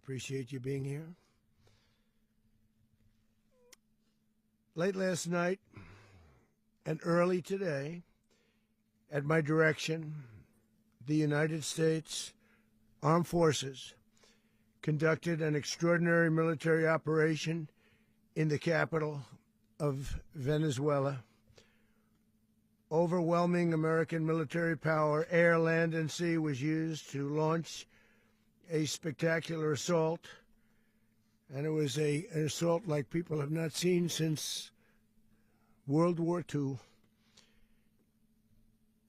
appreciate you being here. Late last night and early today, at my direction, the United States Armed Forces conducted an extraordinary military operation in the capital of Venezuela. Overwhelming American military power, air, land, and sea, was used to launch a spectacular assault, and it was an assault like people have not seen since World War II.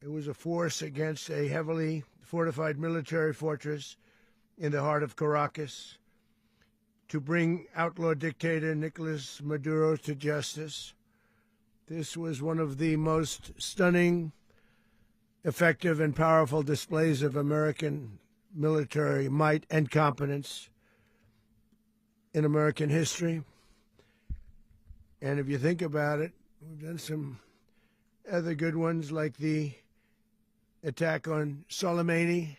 It was a force against a heavily fortified military fortress in the heart of Caracas to bring outlaw dictator Nicolas Maduro to justice. This was one of the most stunning, effective, and powerful displays of American military might and competence in American history. And if you think about it, we've done some other good ones, like the attack on Soleimani,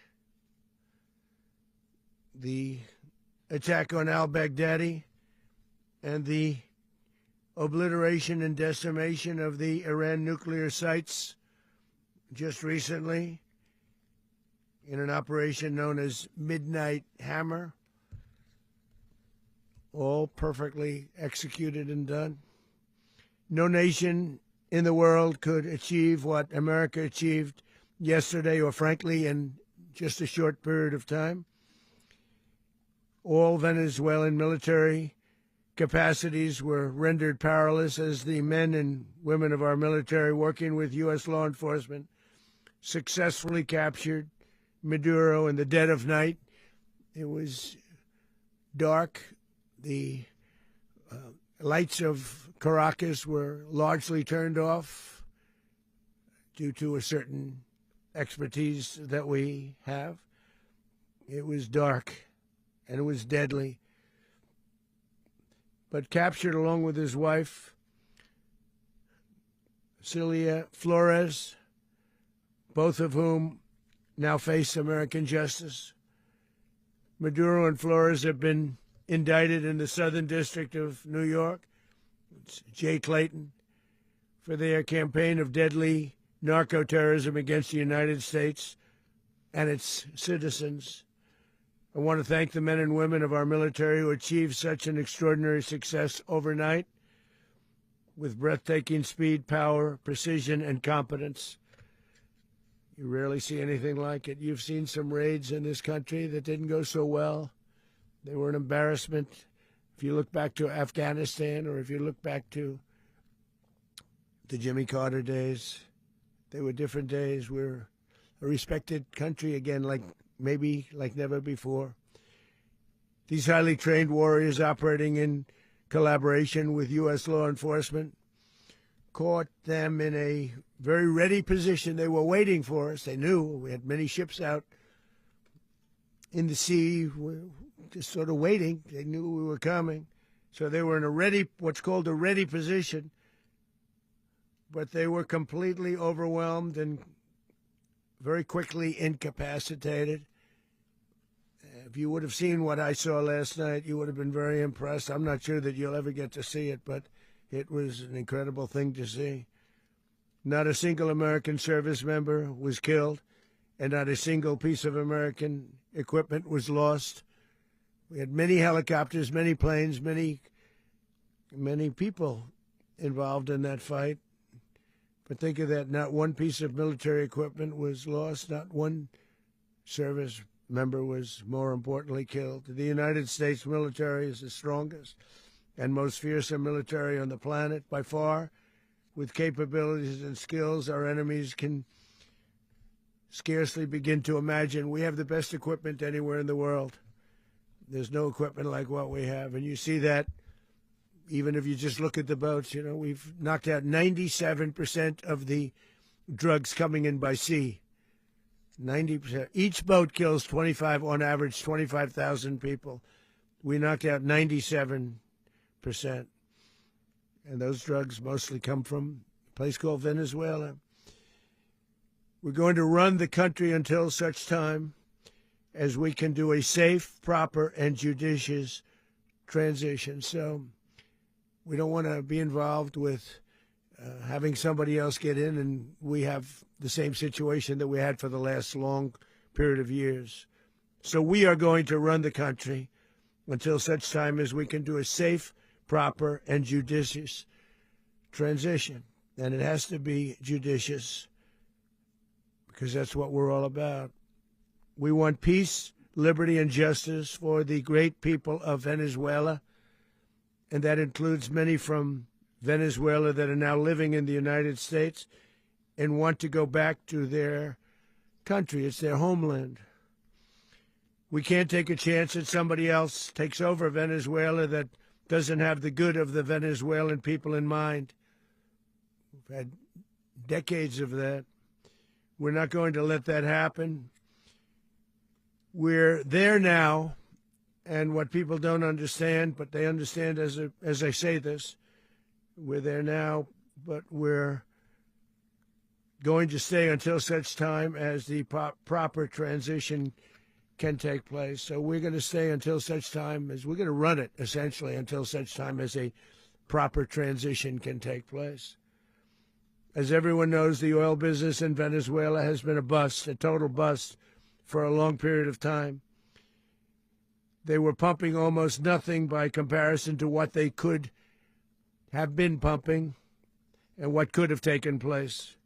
the attack on al-Baghdadi, and the obliteration and decimation of the Iran nuclear sites just recently in an operation known as Midnight Hammer, all perfectly executed and done. No nation in the world could achieve what America achieved yesterday, or frankly, in just a short period of time. All Venezuelan military capacities were rendered powerless as the men and women of our military, working with U.S. law enforcement, successfully captured Maduro in the dead of night. It was dark. The lights of Caracas were largely turned off due to a certain expertise that we have. It was dark and it was deadly. But captured along with his wife, Celia Flores, both of whom now face American justice. Maduro and Flores have been indicted in the Southern District of New York, it's Jay Clayton, for their campaign of deadly narco-terrorism against the United States and its citizens. I want to thank the men and women of our military who achieved such an extraordinary success overnight with breathtaking speed, power, precision, and competence. You rarely see anything like it. You've seen some raids in this country that didn't go so well. They were an embarrassment. If you look back to Afghanistan, or if you look back to the Jimmy Carter days, they were different days. We're a respected country again, like never before. These highly trained warriors, operating in collaboration with U.S. law enforcement, caught them in a very ready position. They were waiting for us. They knew we had many ships out in the sea, just sort of waiting. They knew we were coming. So they were in what's called a ready position. But they were completely overwhelmed and very quickly incapacitated. If you would have seen what I saw last night, you would have been very impressed. I'm not sure that you'll ever get to see it, but it was an incredible thing to see. Not a single American service member was killed, and not a single piece of American equipment was lost. We had many helicopters, many planes, many people involved in that fight. But think of that, not one piece of military equipment was lost, not one service member was, more importantly, killed. The United States military is the strongest and most fearsome military on the planet by far, with capabilities and skills our enemies can scarcely begin to imagine. We have the best equipment anywhere in the world. There's no equipment like what we have, and you see that even if you just look at the boats. You know, we've knocked out 97% of the drugs coming in by sea. 90%. Each boat kills on average 25,000 people. We knocked out 97%. And those drugs mostly come from a place called Venezuela. We're going to run the country until such time as we can do a safe, proper, and judicious transition. So we don't want to be involved with having somebody else get in, and we have the same situation that we had for the last long period of years. So we are going to run the country until such time as we can do a safe, proper, and judicious transition. And it has to be judicious because that's what we're all about. We want peace, liberty, and justice for the great people of Venezuela, and that includes many from Venezuela that are now living in the United States and want to go back to their country. It's their homeland. We can't take a chance that somebody else takes over Venezuela that doesn't have the good of the Venezuelan people in mind. We've had decades of that. We're not going to let that happen. We're there now, and what people don't understand, but they understand as I say this, we're there now, but we're going to stay until such time as the proper transition can take place. So we're going to stay until such time as we're going to run it, essentially, until such time as a proper transition can take place. As everyone knows, the oil business in Venezuela has been a bust, a total bust, for a long period of time. They were pumping almost nothing by comparison to what they could have been pumping and what could have taken place.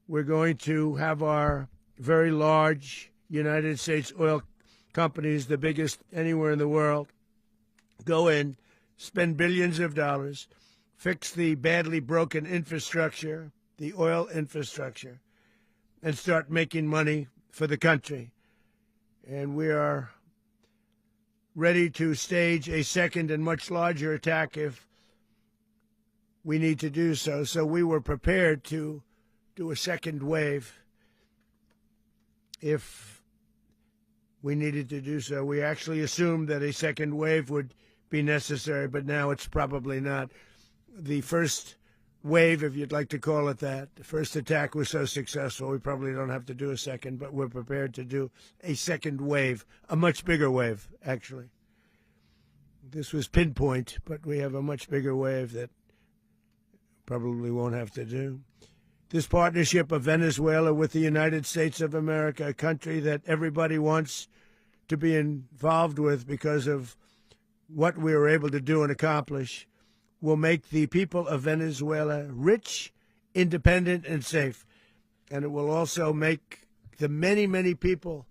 We're going to have our very large United States oil companies, the biggest anywhere in the world, go in, spend billions of dollars, fix the badly broken infrastructure, the oil infrastructure, and start making money for the country. And we are ready to stage a second and much larger attack if we need to do so. So we were prepared to do a second wave if we needed to do so. We actually assumed that a second wave would be necessary, but now it's probably not. The first wave, if you'd like to call it that, the first attack was so successful, we probably don't have to do a second, but we're prepared to do a second wave, a much bigger wave, actually. This was pinpoint, but we have a much bigger wave that probably won't have to do. This partnership of Venezuela with the United States of America, a country that everybody wants to be involved with because of what we were able to do and accomplish, will make the people of Venezuela rich, independent, and safe. And it will also make the many, many people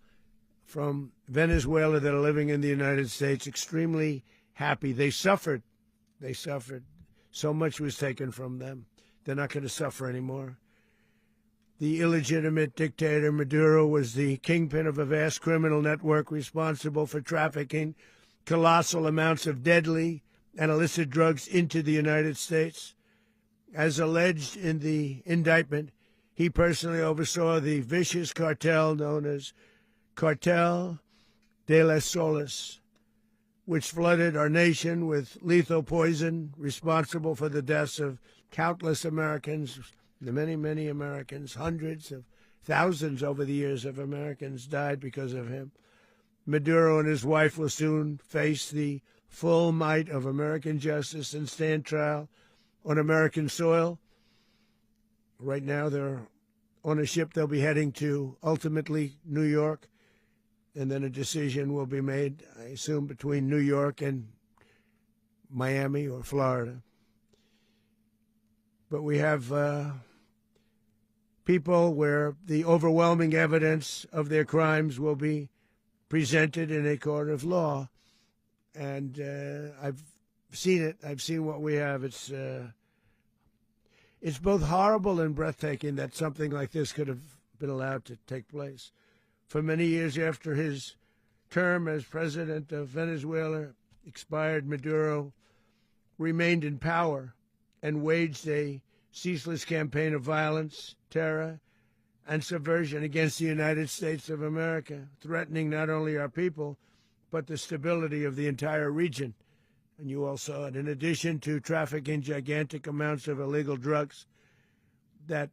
from Venezuela that are living in the United States extremely happy. They suffered. They suffered. So much was taken from them. They're not going to suffer anymore. The illegitimate dictator Maduro was the kingpin of a vast criminal network responsible for trafficking colossal amounts of deadly and illicit drugs into the United States. As alleged in the indictment, he personally oversaw the vicious cartel known as Cartel de las Solas, which flooded our nation with lethal poison, responsible for the deaths of countless Americans, the many, many Americans. Hundreds of thousands over the years of Americans died because of him. Maduro and his wife will soon face the full might of American justice and stand trial on American soil. Right now, they're on a ship. They'll be heading to, ultimately, New York, and then a decision will be made, I assume, between New York and Miami or Florida. But we have people where the overwhelming evidence of their crimes will be presented in a court of law. And I've seen it. I've seen what we have. It's both horrible and breathtaking that something like this could have been allowed to take place. For many years after his term as president of Venezuela expired, Maduro remained in power and waged a ceaseless campaign of violence, terror, and subversion against the United States of America, threatening not only our people, but the stability of the entire region. And you all saw it. In addition to trafficking gigantic amounts of illegal drugs that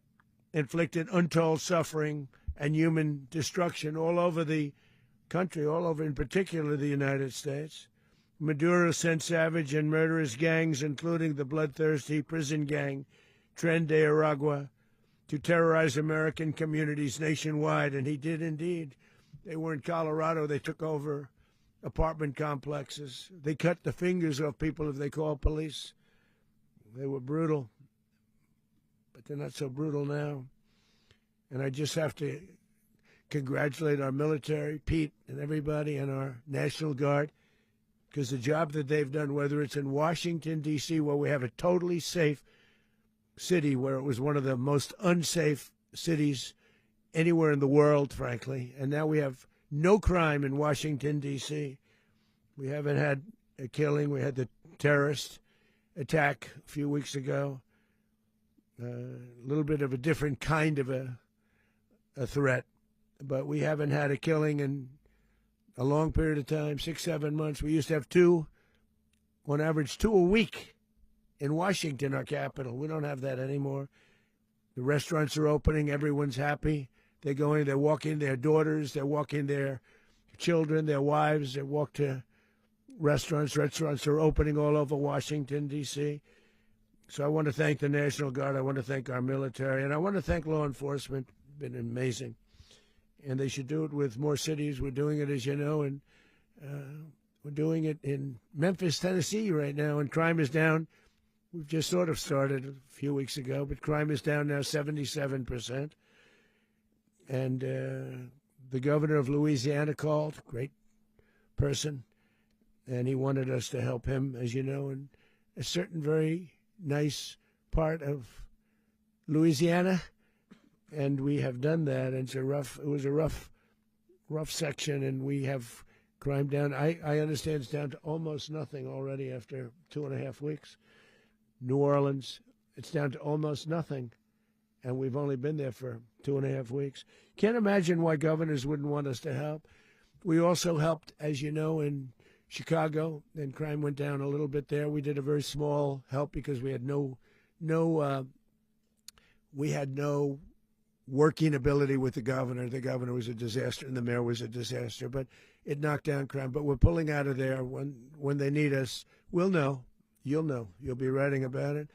inflicted untold suffering and human destruction all over the country, all over, in particular the United States. Maduro sent savage and murderous gangs, including the bloodthirsty prison gang, Tren de Aragua, to terrorize American communities nationwide, and he did indeed. They were in Colorado. They took over apartment complexes. They cut the fingers off people if they called police. They were brutal, but they're not so brutal now. And I just have to congratulate our military, Pete, and everybody, and our National Guard, because the job that they've done, whether it's in Washington, D.C., where we have a totally safe city, where it was one of the most unsafe cities anywhere in the world, frankly, and now we have no crime in Washington, D.C. We haven't had a killing. We had the terrorist attack a few weeks ago, a little bit of a different kind of a threat, but we haven't had a killing in a long period of time, 6-7 months. We used to have on average two a week in Washington, our capital. We don't have that anymore. The restaurants are opening. Everyone's happy. They're going, they're walking their daughters, they're walking their children, their wives. They walk to restaurants. Restaurants are opening all over Washington, D.C. So I want to thank the National Guard. I want to thank our military. And I want to thank law enforcement. It's been amazing. And they should do it with more cities. We're doing it, as you know, and we're doing it in Memphis, Tennessee right now, and crime is down. We've just sort of started a few weeks ago, but crime is down now 77%. And the governor of Louisiana called, great person, and he wanted us to help him, as you know, in a certain very nice part of Louisiana. And we have done that. And it was a rough section, and we have crime down. I understand it's down to almost nothing already after 2.5 weeks. New Orleans, it's down to almost nothing, and we've only been there for 2.5 weeks. Can't imagine why governors wouldn't want us to help. We also helped, as you know, in Chicago, and crime went down a little bit there. We did a very small help because we had no working ability with the governor. The governor was a disaster, and the mayor was a disaster, but it knocked down crime. But we're pulling out of there. When they need us, we'll know. You'll know. You'll be writing about it.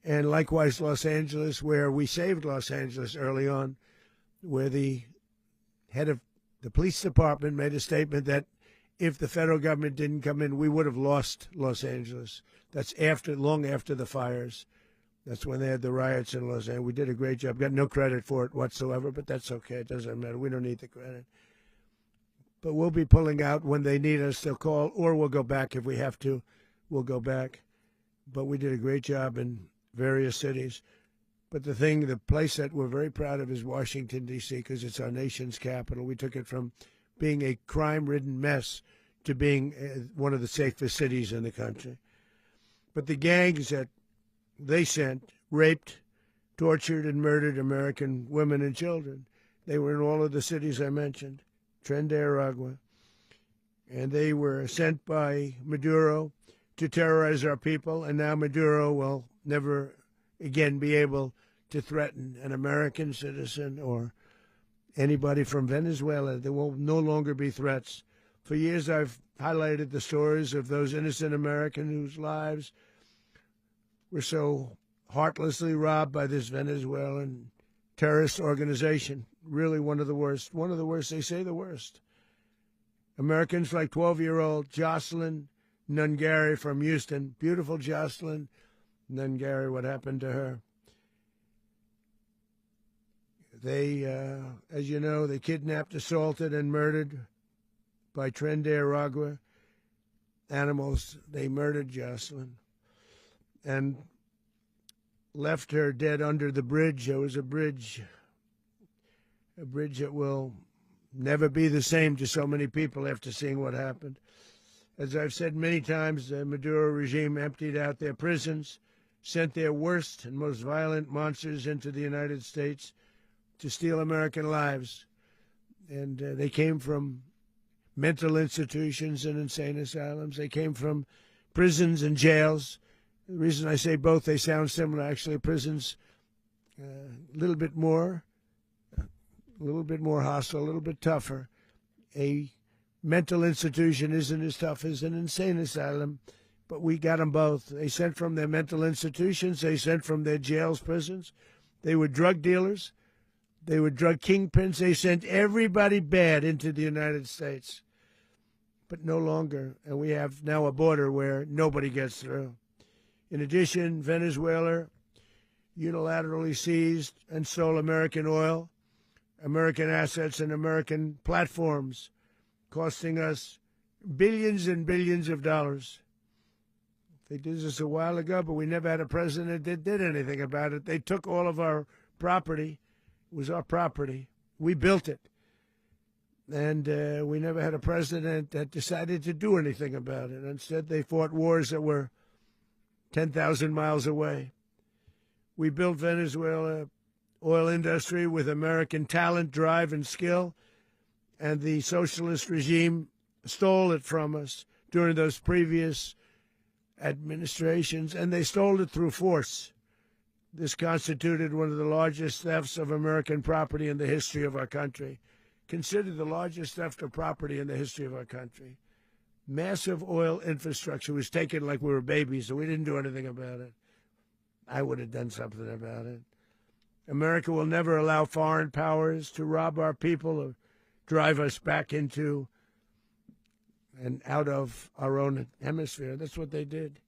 And likewise, Los Angeles, where we saved Los Angeles early on, where the head of the police department made a statement that if the federal government didn't come in, we would have lost Los Angeles. That's long after the fires. That's when they had the riots in Los Angeles. We did a great job. Got no credit for it whatsoever, but that's okay. It doesn't matter. We don't need the credit. But we'll be pulling out when they need us. They'll call, or we'll go back if we have to. We'll go back. But we did a great job in various cities. But the place that we're very proud of is Washington, D.C., because it's our nation's capital. We took it from being a crime-ridden mess to being one of the safest cities in the country. But the gangs that they sent raped, tortured, and murdered American women and children. They were in all of the cities I mentioned, Tren de Aragua. And they were sent by Maduro to terrorize our people, and now Maduro will never again be able to threaten an American citizen or anybody from Venezuela. There will no longer be threats. For years I've highlighted the stories of those innocent Americans whose lives were so heartlessly robbed by this Venezuelan terrorist organization. Really one of the worst. One of the worst, they say the worst. Americans like 12-year-old Jocelyn Nungary from Houston. Beautiful Jocelyn Nungary, what happened to her? They, as you know, they kidnapped, assaulted, and murdered by Tren de Aragua animals. They murdered Jocelyn and left her dead under the bridge. There was a bridge that will never be the same to so many people after seeing what happened. As I've said many times, the Maduro regime emptied out their prisons, sent their worst and most violent monsters into the United States to steal American lives. And they came from mental institutions and insane asylums. They came from prisons and jails. The reason I say both, they sound similar. Actually, prisons a little bit more hostile, a little bit tougher. A mental institution isn't as tough as an insane asylum, but we got them both. They sent from their mental institutions. They sent from their jails, prisons. They were drug dealers. They were drug kingpins. They sent everybody bad into the United States, but no longer. And we have now a border where nobody gets through. In addition, Venezuela unilaterally seized and stole American oil, American assets, and American platforms, costing us billions and billions of dollars. They did this a while ago, but we never had a president that did anything about it. They took all of our property. It was our property. We built it. And we never had a president that decided to do anything about it. Instead, they fought wars that were 10,000 miles away. We built Venezuela oil industry with American talent, drive, and skill, and the socialist regime stole it from us during those previous administrations, and they stole it through force. This constituted one of the largest thefts of American property in the history of our country. Considered the largest theft of property in the history of our country. Massive oil infrastructure was taken like we were babies, so we didn't do anything about it. I would have done something about it. America will never allow foreign powers to rob our people or drive us back into and out of our own hemisphere. That's what they did.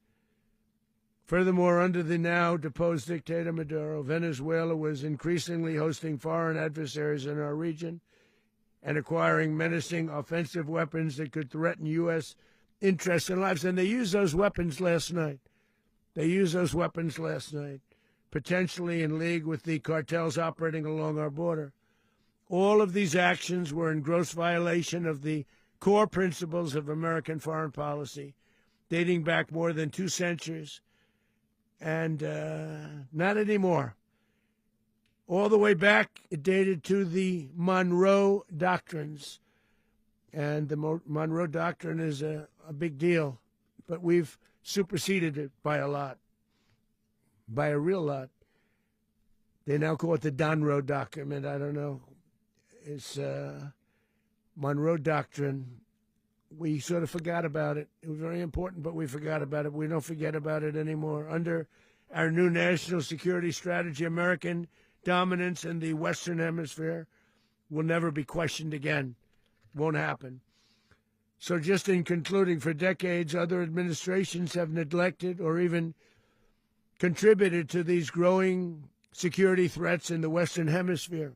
Furthermore, under the now deposed dictator Maduro, Venezuela was increasingly hosting foreign adversaries in our region and acquiring menacing offensive weapons that could threaten U.S. interests and lives. And they used those weapons last night. Potentially in league with the cartels operating along our border. All of these actions were in gross violation of the core principles of American foreign policy, dating back more than 2 centuries, and not anymore. All the way back, it dated to the Monroe Doctrines, and the Monroe Doctrine is a big deal, but we've superseded it by a lot, by a real lot. They now call it the Monroe Document. I don't know. It's Monroe Doctrine. We sort of forgot about it. It was very important, but we forgot about it. We don't forget about it anymore. Under our new national security strategy, American dominance in the Western Hemisphere will never be questioned again. Won't happen. So just in concluding, for decades, other administrations have neglected or even contributed to these growing security threats in the Western Hemisphere.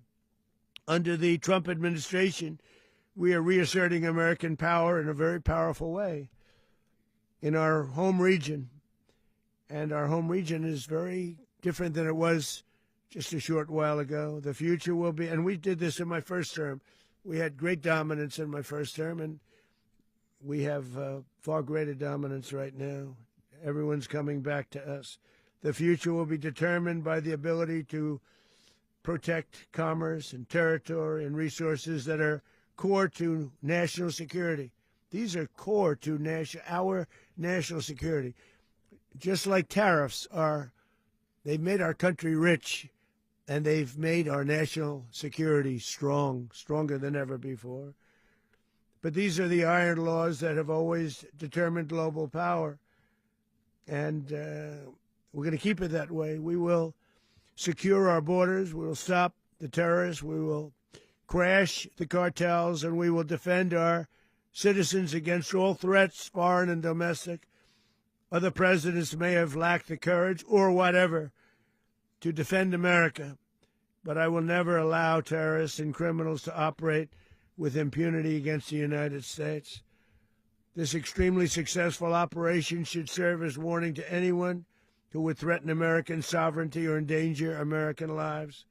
Under the Trump administration, we are reasserting American power in a very powerful way in our home region. And our home region is very different than it was just a short while ago. The future will be, and we did this in my first term. We had great dominance in my first term, and we have far greater dominance right now. Everyone's coming back to us. The future will be determined by the ability to protect commerce and territory and resources that are core to national security. These are core to our national security. Just like tariffs they've made our country rich, and they've made our national security stronger than ever before. But these are the iron laws that have always determined global power. And we're going to keep it that way. We will secure our borders. We will stop the terrorists. We will crash the cartels, and we will defend our citizens against all threats, foreign and domestic. Other presidents may have lacked the courage or whatever to defend America, but I will never allow terrorists and criminals to operate with impunity against the United States. This extremely successful operation should serve as warning to anyone who would threaten American sovereignty or endanger American lives.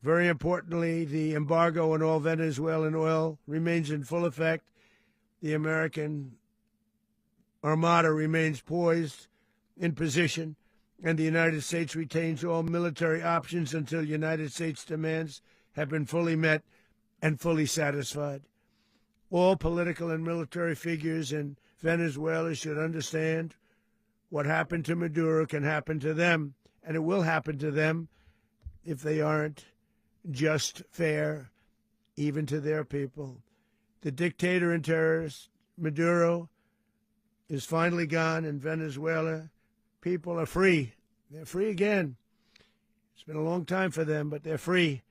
Very importantly, the embargo on all Venezuelan oil remains in full effect. The American Armada remains poised in position, and the United States retains all military options until United States demands have been fully met and fully satisfied. All political and military figures in Venezuela should understand what happened to Maduro can happen to them, and it will happen to them if they aren't just fair, even to their people. The dictator and terrorist, Maduro, is finally gone in Venezuela. People are free. They're free again. It's been a long time for them, but they're free.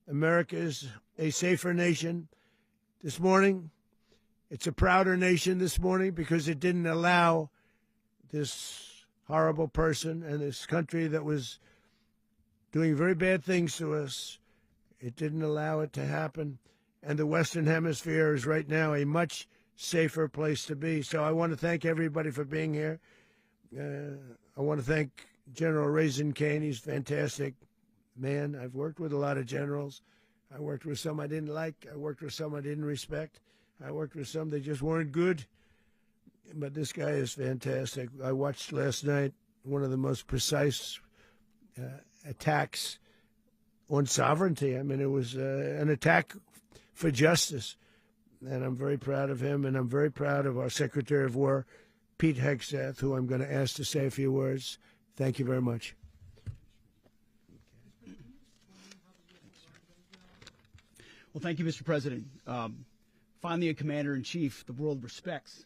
America is a safer nation this morning. It's a prouder nation this morning because it didn't allow this horrible person and this country that was doing very bad things to us. It didn't allow it to happen. And the Western Hemisphere is right now a much safer place to be. So I want to thank everybody for being here. I want to thank General Raisin Kane. He's a fantastic man. I've worked with a lot of generals. I worked with some I didn't like. I worked with some I didn't respect. I worked with some that just weren't good. But this guy is fantastic. I watched last night one of the most precise attacks on sovereignty. I mean, it was an attack for justice. And I'm very proud of him, and I'm very proud of our Secretary of War, Pete Hegseth, who I'm going to ask to say a few words. Thank you very much. Well, thank you, Mr. President. Finally, a commander-in-chief the world respects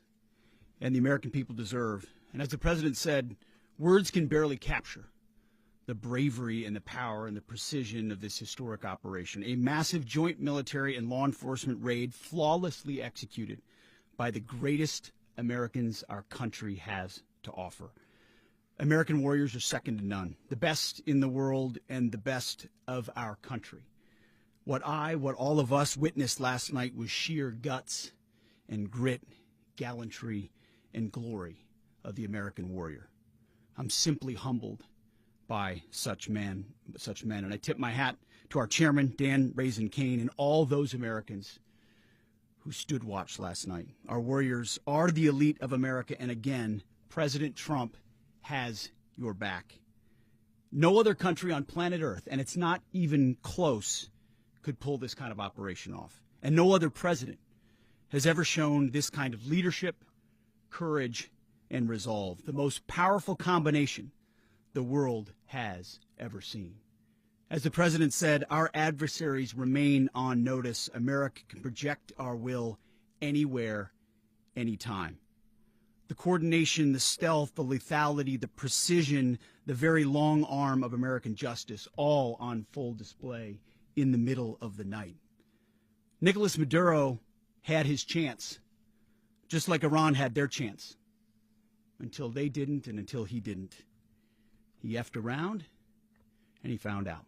and the American people deserve. And as the President said, words can barely capture the bravery and the power and the precision of this historic operation. A massive joint military and law enforcement raid flawlessly executed by the greatest Americans our country has to offer. American warriors are second to none, the best in the world and the best of our country. What all of us witnessed last night was sheer guts and grit, gallantry and glory of the American warrior. I'm simply humbled by such men. And I tip my hat to our chairman, Dan Raisin Kane, and all those Americans who stood watch last night. Our warriors are the elite of America, and again, President Trump has your back. No other country on planet Earth, and it's not even close, could pull this kind of operation off. And no other president has ever shown this kind of leadership, courage, and resolve, the most powerful combination the world has ever seen. As the President said, our adversaries remain on notice. America can project our will anywhere, anytime. The coordination, the stealth, the lethality, the precision, the very long arm of American justice, all on full display in the middle of the night. Nicolas Maduro had his chance, just like Iran had their chance, until they didn't and until he didn't. He effed around, and he found out.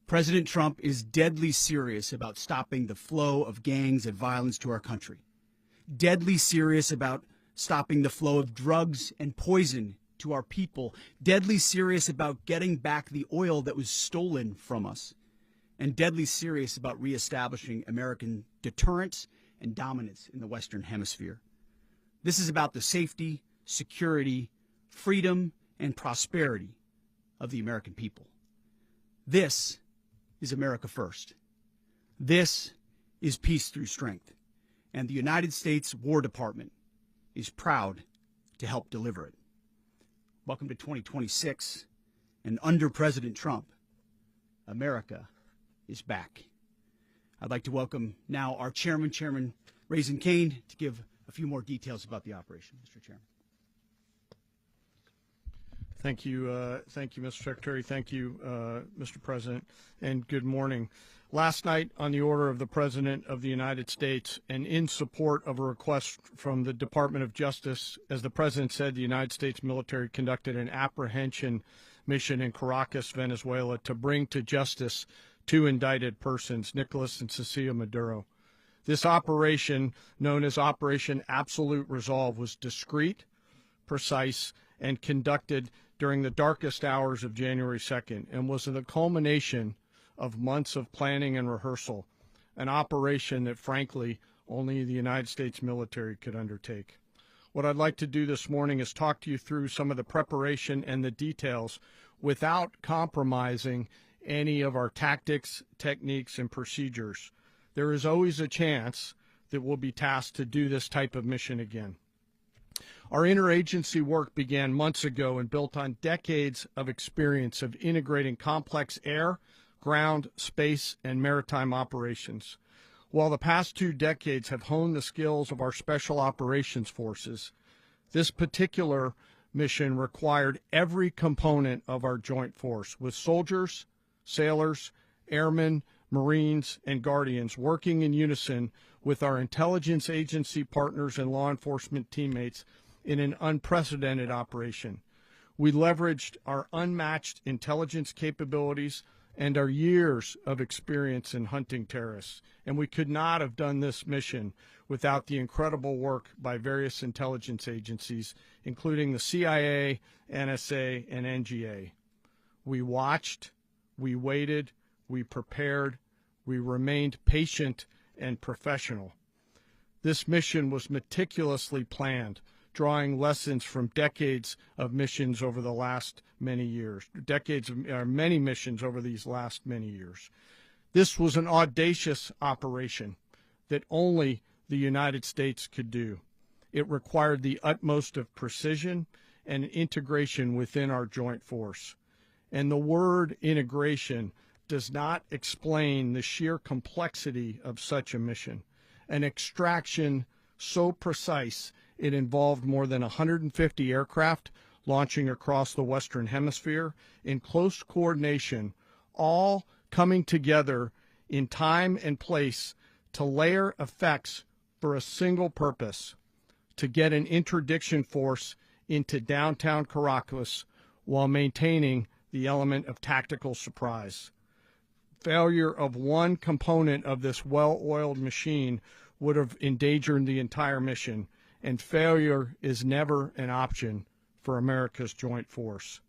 President Trump is deadly serious about stopping the flow of gangs and violence to our country. Deadly serious about stopping the flow of drugs and poison to our people. Deadly serious about getting back the oil that was stolen from us. And deadly serious about reestablishing American deterrence and dominance in the Western Hemisphere. This is about the safety, security, freedom, and prosperity of the American people. This is America first. This is peace through strength. And the United States War Department is proud to help deliver it. Welcome to 2026. And under President Trump, America is back. I'd like to welcome now our chairman, Chairman Raisin Kane, to give a few more details about the operation. Mr. Chairman. Thank you, Mr. Secretary. Thank you, Mr. President, and good morning. Last night, on the order of the President of the United States and in support of a request from the Department of Justice, as the President said, the United States military conducted an apprehension mission in Caracas, Venezuela, to bring to justice two indicted persons, Nicolas and Cecilia Maduro. This operation, known as Operation Absolute Resolve, was discreet, precise, and conducted during the darkest hours of January 2nd and was the culmination of months of planning and rehearsal, an operation that, frankly, only the United States military could undertake. What I'd like to do this morning is talk to you through some of the preparation and the details without compromising any of our tactics, techniques, and procedures. There is always a chance that we'll be tasked to do this type of mission again. Our interagency work began months ago and built on decades of experience of integrating complex air, ground, space, and maritime operations. While the past 2 decades have honed the skills of our special operations forces, this particular mission required every component of our joint force, with soldiers, sailors, airmen, Marines, and Guardians working in unison with our intelligence agency partners and law enforcement teammates in an unprecedented operation. We leveraged our unmatched intelligence capabilities and our years of experience in hunting terrorists, and we could not have done this mission without the incredible work by various intelligence agencies, including the CIA, NSA, and NGA. We watched, we waited, we prepared, we remained patient and professional. This mission was meticulously planned, drawing lessons from decades of missions over the last many years, many missions over these last many years. This was an audacious operation that only the United States could do. It required the utmost of precision and integration within our joint force. And the word integration does not explain the sheer complexity of such a mission. An extraction so precise it involved more than 150 aircraft launching across the Western Hemisphere in close coordination, all coming together in time and place to layer effects for a single purpose: to get an interdiction force into downtown Caracas while maintaining the element of tactical surprise. Failure of one component of this well-oiled machine would have endangered the entire mission, and failure is never an option for America's joint force.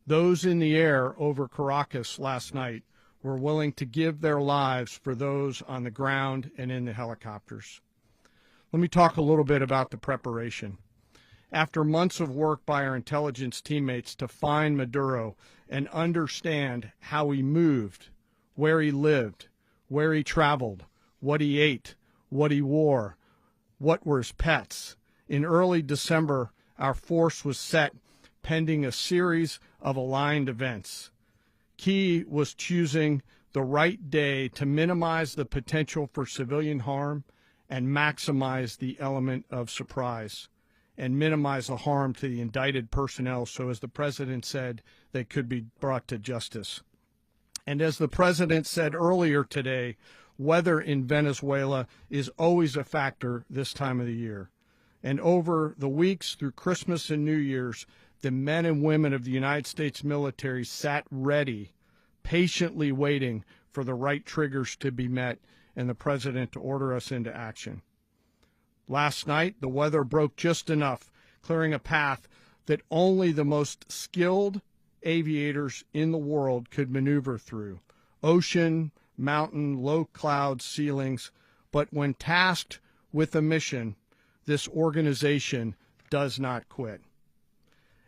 Those in the air over Caracas last night were willing to give their lives for those on the ground and in the helicopters. Let me talk a little bit about the preparation. After months of work by our intelligence teammates to find Maduro and understand how he moved, where he lived, where he traveled, what he ate, what he wore, what were his pets, in early December, our force was set pending a series of aligned events. Key was choosing the right day to minimize the potential for civilian harm and maximize the element of surprise, and minimize the harm to the indicted personnel so, as the president said, they could be brought to justice. And as the president said earlier today, weather in Venezuela is always a factor this time of the year. And over the weeks through Christmas and New Year's, the men and women of the United States military sat ready, patiently waiting for the right triggers to be met and the president to order us into action. Last night, the weather broke just enough, clearing a path that only the most skilled aviators in the world could maneuver through. Ocean, mountain, low cloud ceilings, but when tasked with a mission, this organization does not quit.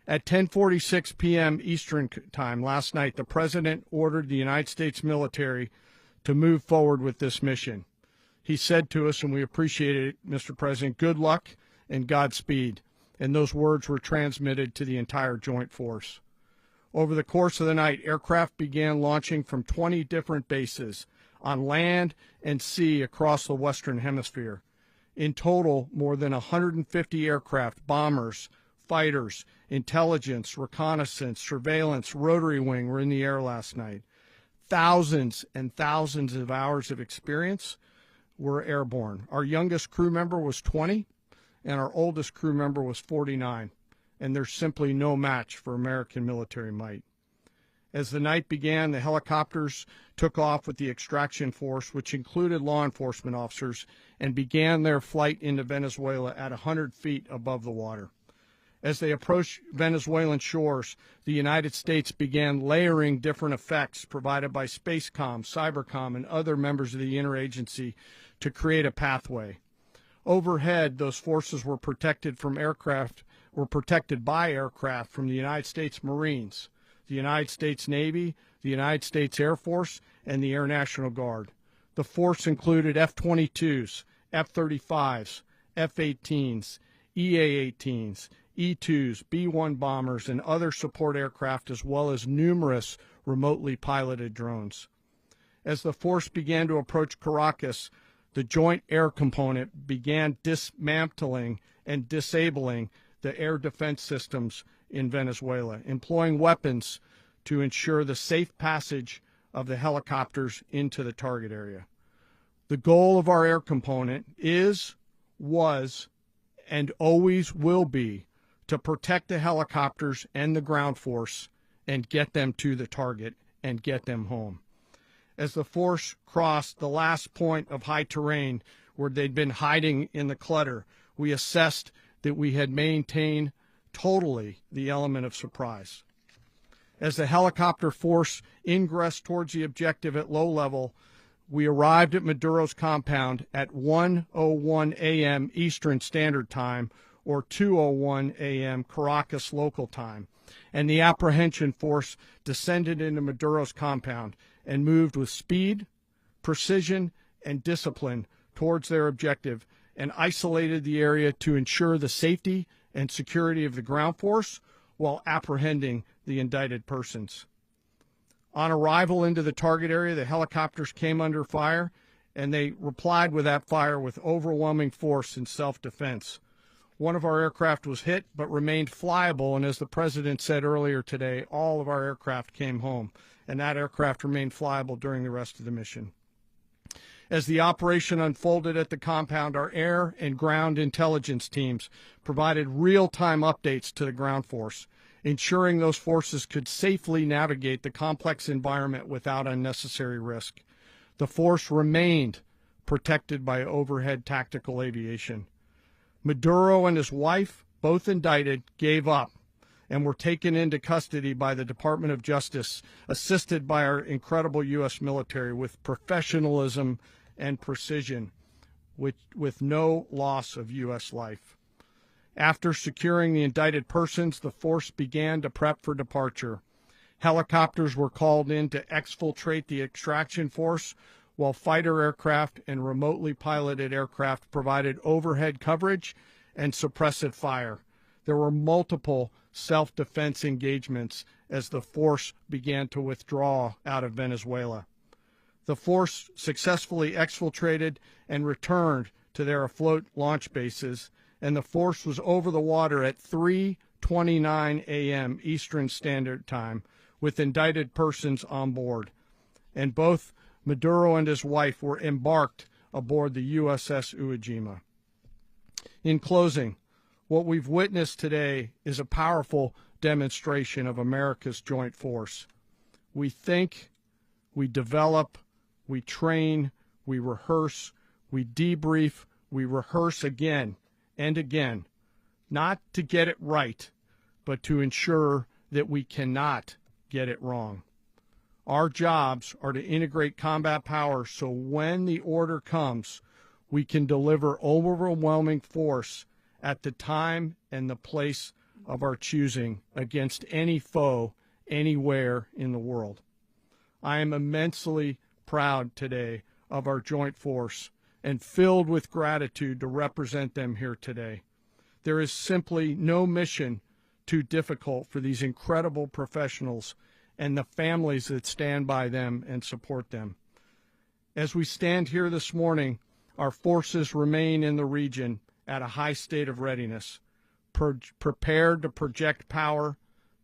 At 10:46 p.m. Eastern Time last night, the president ordered the United States military to move forward with this mission. He said to us, and we appreciate it, Mr. President, good luck and Godspeed. And those words were transmitted to the entire joint force. Over the course of the night, aircraft began launching from 20 different bases on land and sea across the Western Hemisphere. In total, more than 150 aircraft, bombers, fighters, intelligence, reconnaissance, surveillance, rotary wing were in the air last night. Thousands and thousands of hours of experience were airborne. Our youngest crew member was 20, and our oldest crew member was 49, and there's simply no match for American military might. As the night began, the helicopters took off with the extraction force, which included law enforcement officers, and began their flight into Venezuela at 100 feet above the water. As they approached Venezuelan shores, the United States began layering different effects provided by Spacecom, Cybercom, and other members of the interagency to create a pathway. Overhead, those forces were protected by aircraft from the United States Marines, the United States Navy, the United States Air Force, and the Air National Guard. The force included F-22s, F-35s, F-18s, EA-18s, E-2s, B-1 bombers, and other support aircraft, as well as numerous remotely piloted drones. As the force began to approach Caracas, the Joint Air Component began dismantling and disabling the air defense systems in Venezuela, employing weapons to ensure the safe passage of the helicopters into the target area. The goal of our air component is, was, and always will be to protect the helicopters and the ground force and get them to the target and get them home. As the force crossed the last point of high terrain where they'd been hiding in the clutter, we assessed that we had maintained totally the element of surprise. As the helicopter force ingressed towards the objective at low level, we arrived at Maduro's compound at 1:01 a.m. Eastern Standard Time, or 2:01 a.m. Caracas local time, and the apprehension force descended into Maduro's compound and moved with speed, precision, and discipline towards their objective and isolated the area to ensure the safety and security of the ground force while apprehending the indicted persons. On arrival into the target area, the helicopters came under fire, and they replied with that fire with overwhelming force in self-defense. One of our aircraft was hit but remained flyable, and as the President said earlier today, all of our aircraft came home, and that aircraft remained flyable during the rest of the mission. As the operation unfolded at the compound, our air and ground intelligence teams provided real-time updates to the ground force, ensuring those forces could safely navigate the complex environment without unnecessary risk. The force remained protected by overhead tactical aviation. Maduro and his wife, both indicted, gave up and were taken into custody by the Department of Justice, assisted by our incredible U.S. military with professionalism and precision, with no loss of U.S. life. After securing the indicted persons, the force began to prep for departure. Helicopters were called in to exfiltrate the extraction force, while fighter aircraft and remotely piloted aircraft provided overhead coverage and suppressive fire. There were multiple self-defense engagements as the force began to withdraw out of Venezuela. The force successfully exfiltrated and returned to their afloat launch bases, and the force was over the water at 3:29 a.m. Eastern Standard Time with indicted persons on board. And both Maduro and his wife were embarked aboard the USS Iwo Jima. In closing, what we've witnessed today is a powerful demonstration of America's joint force. We think, we develop, we train, we rehearse, we debrief, we rehearse again and again, not to get it right, but to ensure that we cannot get it wrong. Our jobs are to integrate combat power so when the order comes, we can deliver overwhelming force at the time and the place of our choosing against any foe anywhere in the world. I am immensely proud today of our joint force and filled with gratitude to represent them here today. There is simply no mission too difficult for these incredible professionals and the families that stand by them and support them. As we stand here this morning, our forces remain in the region at a high state of readiness, prepared to project power,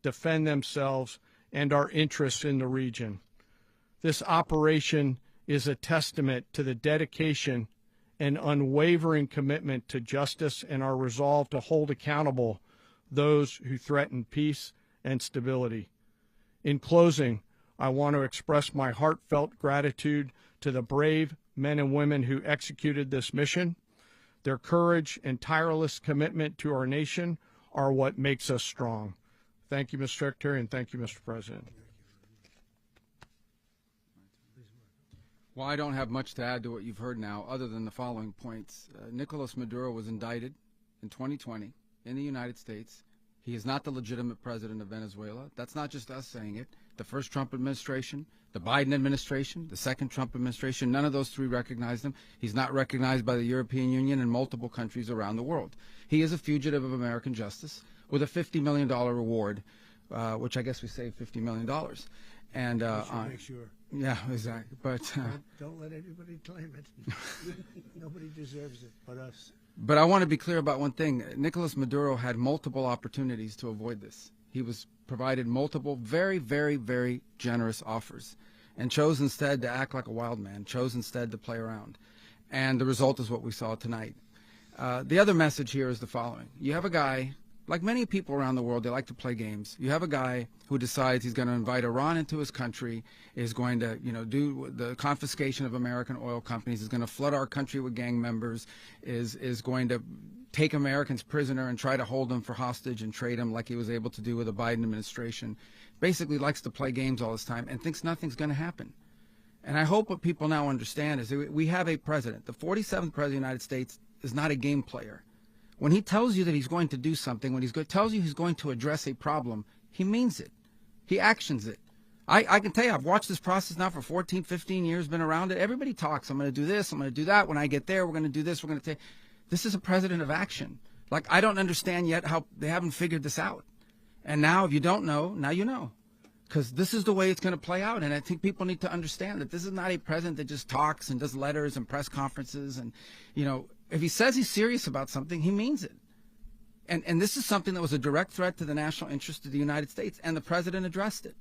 defend themselves, and our interests in the region. This operation is a testament to the dedication and unwavering commitment to justice and our resolve to hold accountable those who threaten peace and stability. In closing, I want to express my heartfelt gratitude to the brave men and women who executed this mission. Their courage and tireless commitment to our nation are what makes us strong. Thank you, Mr. Secretary, and thank you, Mr. President. Well, I don't have much to add to what you've heard now, other than the following points. Nicolas Maduro was indicted in 2020 in the United States. He is not the legitimate president of Venezuela. That's not just us saying it. The first Trump administration, the Biden administration, the second Trump administration, none of those three recognized him. He's not recognized by the European Union and multiple countries around the world. He is a fugitive of American justice with a $50 million reward, which I guess we saved $50 million. And Make sure. yeah, exactly. But Don't let anybody claim it. Nobody deserves it but us. But I want to be clear about one thing. Nicolas Maduro had multiple opportunities to avoid this. He was provided multiple very, very, very generous offers and chose instead to act like a wild man, chose instead to play around. And the result is what we saw tonight. The other message here is the following. You have a guy, like many people around the world, they like to play games. You have a guy who decides he's going to invite Iran into his country, is going to, do the confiscation of American oil companies, is going to flood our country with gang members, is going to take Americans prisoner and try to hold them for hostage and trade them like he was able to do with the Biden administration. Basically likes to play games all this time and thinks nothing's going to happen. And I hope what people now understand is that we have a president. The 47th president of the United States is not a game player. When he tells you that he's going to do something, when he tells you he's going to address a problem, he means it. He actions it. I can tell you, I've watched this process now for 14, 15 years, been around it. Everybody talks. I'm going to do this. I'm going to do that. When I get there, we're going to do this. We're going to take. This is a president of action. Like, I don't understand yet how they haven't figured this out. And now, if you don't know, now you know. Because this is the way it's going to play out. And I think people need to understand that this is not a president that just talks and does letters and press conferences. And, if he says he's serious about something, he means it. And this is something that was a direct threat to the national interest of the United States, and the president addressed it.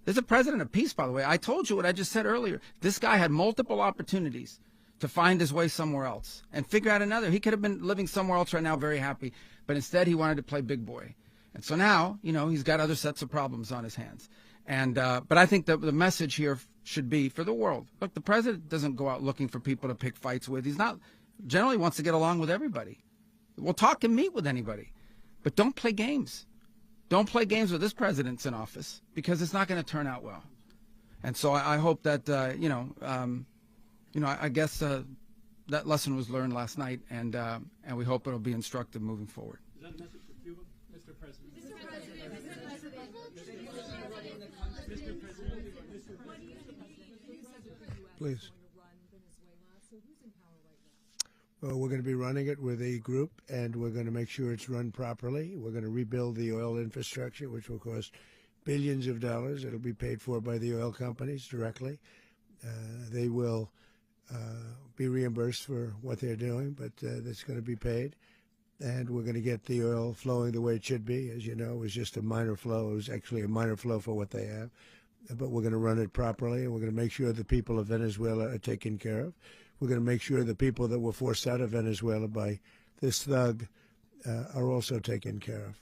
There's a president of peace, by the way. I told you what I just said earlier. This guy had multiple opportunities to find his way somewhere else and figure out another. He could have been living somewhere else right now, very happy, but instead he wanted to play big boy. And so now, he's got other sets of problems on his hands. And but I think the message here should be for the world. Look, the president doesn't go out looking for people to pick fights with. He's not generally wants to get along with everybody. We'll talk and meet with anybody, but don't play games. Don't play games with this president's in office, because it's not going to turn out well. And so I hope that I guess that lesson was learned last night, and we hope it'll be instructive moving forward. Is that a message for Cuba, Mr. President? Please. Well, we're going to be running it with a group, and we're going to make sure it's run properly. We're going to rebuild the oil infrastructure, which will cost billions of dollars. It'll be paid for by the oil companies directly. They will be reimbursed for what they're doing, but that's going to be paid. And we're going to get the oil flowing the way it should be. As you know, it was just a minor flow. It was actually a minor flow for what they have. But we're going to run it properly, and we're going to make sure the people of Venezuela are taken care of. We're going to make sure the people that were forced out of Venezuela by this thug are also taken care of.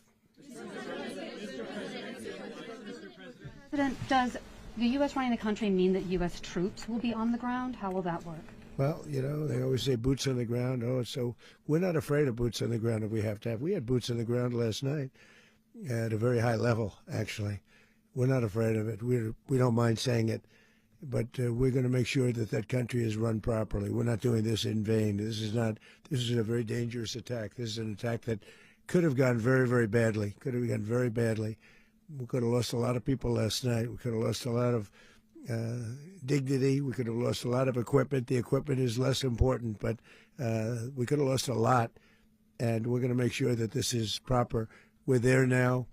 President, does the U.S. running the country mean that U.S. troops will be on the ground? How will that work? Well, they always say boots on the ground. So we're not afraid of boots on the ground if we have to have. We had boots on the ground last night at a very high level, actually. We're not afraid of it. We don't mind saying it. But we're going to make sure that that country is run properly. We're not doing this in vain. This is a very dangerous attack. This is an attack that could have gone very, very badly. Could have gone very badly. We could have lost a lot of people last night. We could have lost a lot of dignity. We could have lost a lot of equipment. The equipment is less important, but we could have lost a lot. And we're going to make sure that this is proper. We're there now.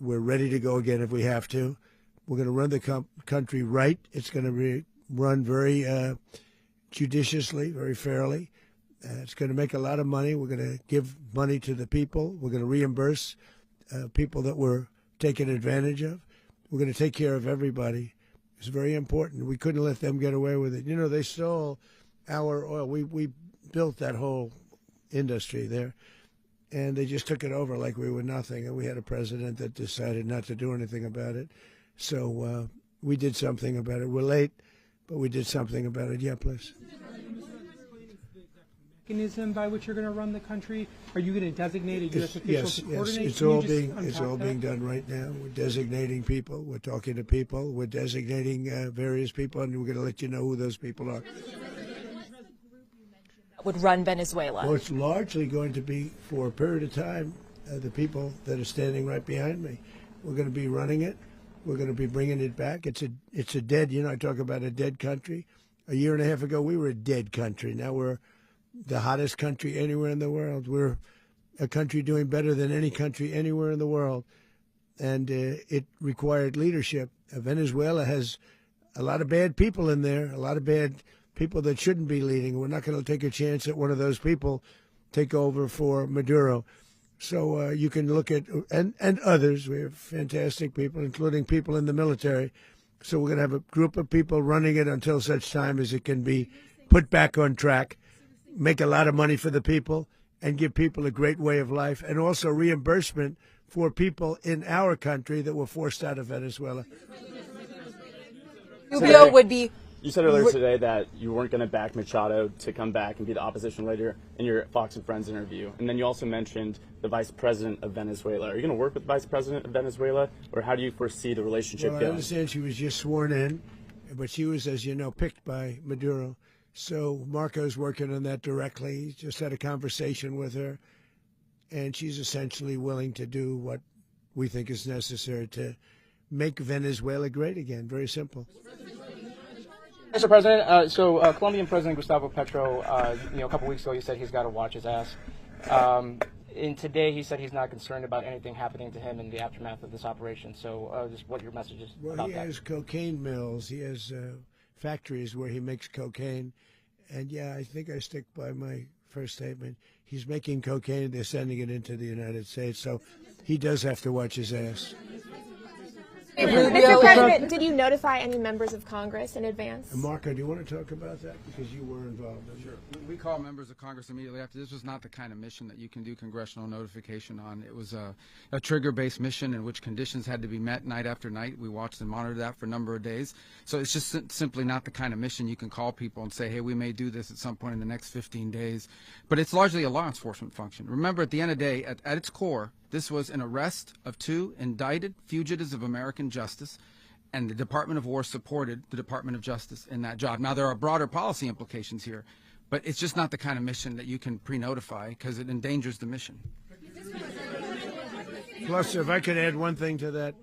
We're ready to go again if we have to. We're going to run the country right. It's going to be run very judiciously, very fairly. It's going to make a lot of money. We're going to give money to the people. We're going to reimburse people that were taken advantage of. We're going to take care of everybody. It's very important. We couldn't let them get away with it. They stole our oil. We built that whole industry there, and they just took it over like we were nothing. And we had a president that decided not to do anything about it. So we did something about it. We're late, but we did something about it. Yeah, please. Mechanism by which you're going to run the country? Are you going to designate a U.S. official to coordinate? Yes, it's all being done right now. We're designating people. We're talking to people. We're designating various people, and we're going to let you know who those people are. Would run Venezuela? Well, it's largely going to be, for a period of time, the people that are standing right behind me. We're going to be running it. We're going to be bringing it back. It's a dead, I talk about a dead country. A year and a half ago, we were a dead country. Now we're the hottest country anywhere in the world. We're a country doing better than any country anywhere in the world. And it required leadership Venezuela has a lot of bad people in there, a lot of bad people that shouldn't be leading. We're not going to take a chance that one of those people take over for Maduro. So you can look at, and others. We have fantastic people, including people in the military. So we're going to have a group of people running it until such time as it can be put back on track, make a lot of money for the people, and give people a great way of life, and also reimbursement for people in our country that were forced out of Venezuela. Rubio would be. You said earlier today that you weren't going to back Machado to come back and be the opposition leader in your Fox and Friends interview. And then you also mentioned the vice president of Venezuela. Are you going to work with the vice president of Venezuela, or how do you foresee the relationship going? I understand she was just sworn in, but she was, as you know, picked by Maduro. So Marco's working on that directly. He just had a conversation with her, and she's essentially willing to do what we think is necessary to make Venezuela great again. Very simple. Mr. President, Colombian President Gustavo Petro, a couple weeks ago, he said he's got to watch his ass. And today, he said he's not concerned about anything happening to him in the aftermath of this operation. So, just what your message is about that? Well, he has cocaine mills. He has factories where he makes cocaine. And, yeah, I think I stick by my first statement. He's making cocaine. They're sending it into the United States. So he does have to watch his ass. Mr. President, did you notify any members of Congress in advance? Marco, do you want to talk about that? Because you were involved in it. Sure. We call members of Congress immediately after. This was not the kind of mission that you can do congressional notification on. It was a trigger-based mission in which conditions had to be met night after night. We watched and monitored that for a number of days. So it's just simply not the kind of mission you can call people and say, hey, we may do this at some point in the next 15 days. But it's largely a law enforcement function. Remember, at the end of the day, at its core, this was an arrest of 2 indicted fugitives of American justice, and the Department of War supported the Department of Justice in that job. Now, there are broader policy implications here, but it's just not the kind of mission that you can pre-notify because it endangers the mission. Plus, if I could add one thing to that,